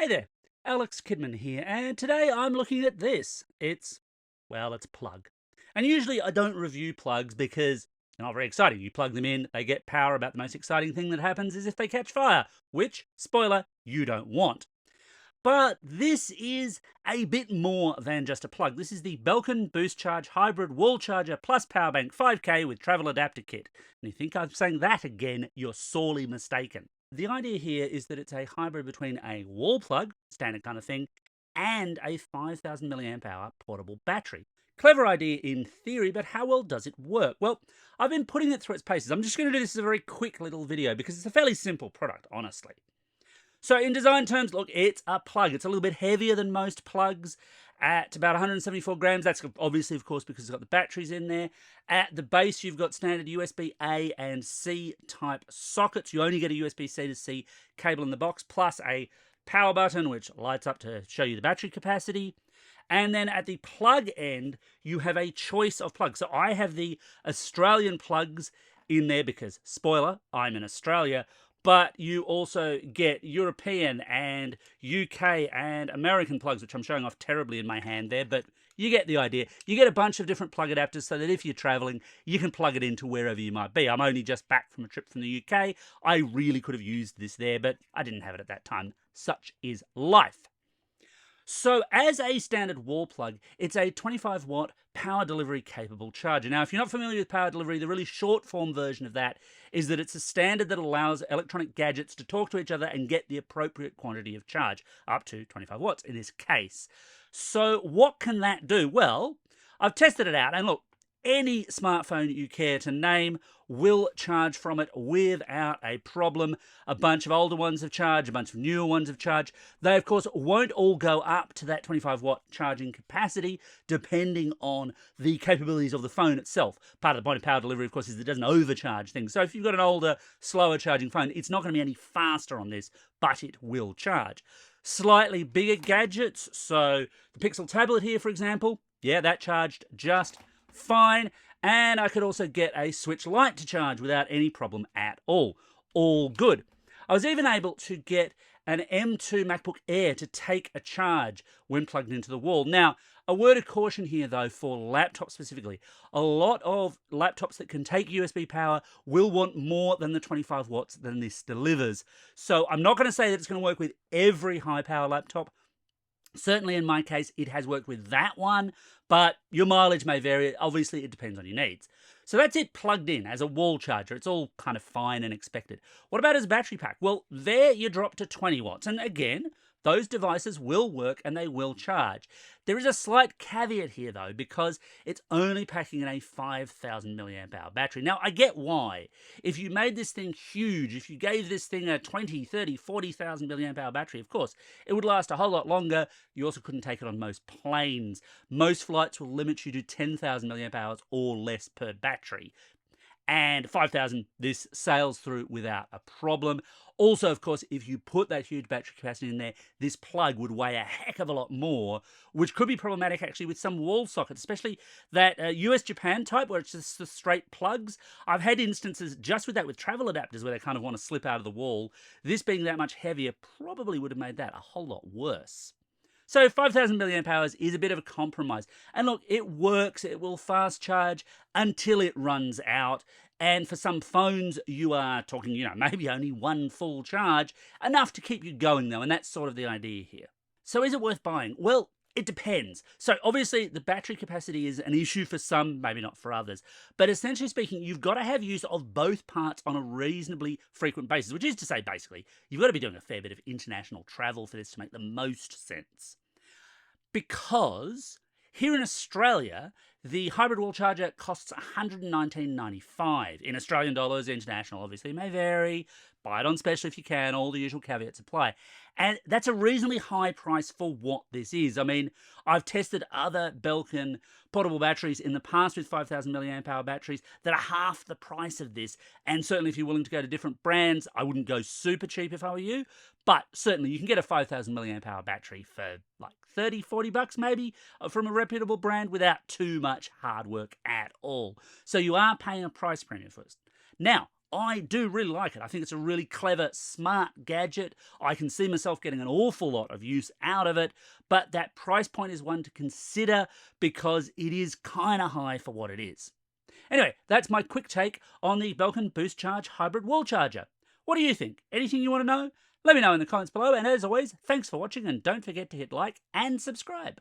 Hey there, Alex Kidman here, and today I'm looking at this. It's a plug. And usually I don't review plugs because they're not very exciting. You plug them in, they get power. About the most exciting thing that happens is if they catch fire, which, spoiler, you don't want. But this is a bit more than just a plug. This is the Belkin BoostCharge Hybrid Wall Charger Plus Power Bank 5K with Travel Adapter Kit. And you think I'm saying that again, you're sorely mistaken. The idea here is that it's a hybrid between a wall plug, standard kind of thing, and a 5,000 milliamp hour portable battery. Clever idea in theory, but how well does it work? Well, I've been putting it through its paces. I'm just going to do this as a very quick little video because it's a fairly simple product, honestly. So in design terms, look, it's a plug. It's a little bit heavier than most plugs at about 174 grams. That's obviously, of course, because it's got the batteries in there. At the base, you've got standard USB-A and C type sockets. You only get a USB-C to C cable in the box, plus a power button, which lights up to show you the battery capacity. And then at the plug end, you have a choice of plugs. So I have the Australian plugs in there because, spoiler, I'm in Australia. But you also get European and UK and American plugs, which I'm showing off terribly in my hand there, but you get the idea. You get a bunch of different plug adapters so that if you're traveling, you can plug it into wherever you might be. I'm only just back from a trip from the UK. I really could have used this there, but I didn't have it at that time. Such is life. So as a standard wall plug, it's a 25 watt power delivery capable charger. Now, if you're not familiar with power delivery, the really short form version of that is that it's a standard that allows electronic gadgets to talk to each other and get the appropriate quantity of charge, up to 25 watts in this case. So what can that do? Well, I've tested it out, and look, any smartphone you care to name will charge from it without a problem. A bunch of older ones have charged, a bunch of newer ones have charged. They, of course, won't all go up to that 25 watt charging capacity, depending on the capabilities of the phone itself. Part of the point of power delivery, of course, is it doesn't overcharge things. So if you've got an older, slower charging phone, it's not going to be any faster on this, but it will charge. Slightly bigger gadgets, so the Pixel tablet here, for example, yeah, that charged just fine, and I could also get a Switch Lite to charge without any problem at all. All good. I was even able to get an M2 MacBook Air to take a charge when plugged into the wall. Now, a word of caution here, though, for laptops specifically. A lot of laptops that can take USB power will want more than the 25 watts than this delivers. So I'm not going to say that it's going to work with every high-power laptop. Certainly in my case, it has worked with that one, but your mileage may vary. Obviously, it depends on your needs. So that's it plugged in as a wall charger. It's all kind of fine and expected. What about as a battery pack? Well, there you drop to 20 watts. And again, those devices will work and they will charge. There is a slight caveat here, though, because it's only packing in a 5,000 milliamp hour battery. Now, I get why. If you made this thing huge, if you gave this thing a 20, 30, 40,000 milliamp hour battery, of course, it would last a whole lot longer. You also couldn't take it on most planes. Most flights will limit you to 10,000 milliamp hours or less per battery. And 5,000, this sails through without a problem. Also, of course, if you put that huge battery capacity in there, this plug would weigh a heck of a lot more, which could be problematic actually with some wall sockets, especially that US-Japan type where it's just the straight plugs. I've had instances just with that with travel adapters where they kind of want to slip out of the wall. This being that much heavier probably would have made that a whole lot worse. So 5,000 milliamp hours is a bit of a compromise. And look, it works. It will fast charge until it runs out. And for some phones, you are talking, maybe only one full charge, enough to keep you going though. And that's sort of the idea here. So is it worth buying? Well, it depends. So obviously the battery capacity is an issue for some, maybe not for others. But essentially speaking, you've got to have use of both parts on a reasonably frequent basis, which is to say, basically, you've got to be doing a fair bit of international travel for this to make the most sense. Because here in Australia, the hybrid wall charger costs $119.95. In Australian dollars, international obviously may vary. Buy it on special if you can, all the usual caveats apply. And that's a reasonably high price for what this is. I mean, I've tested other Belkin portable batteries in the past with 5,000 milliamp hour batteries that are half the price of this. And certainly if you're willing to go to different brands, I wouldn't go super cheap if I were you. But certainly you can get a 5,000 milliamp hour battery for like 30, 40 bucks maybe from a reputable brand without too much hard work at all. So you are paying a price premium for it. Now, I do really like it. I think it's a really clever, smart gadget. I can see myself getting an awful lot of use out of it, but that price point is one to consider because it is kind of high for what it is. Anyway, that's my quick take on the Belkin BoostCharge hybrid wall charger. What do you think? Anything you want to know? Let me know in the comments below, and as always, thanks for watching, and don't forget to hit like and subscribe.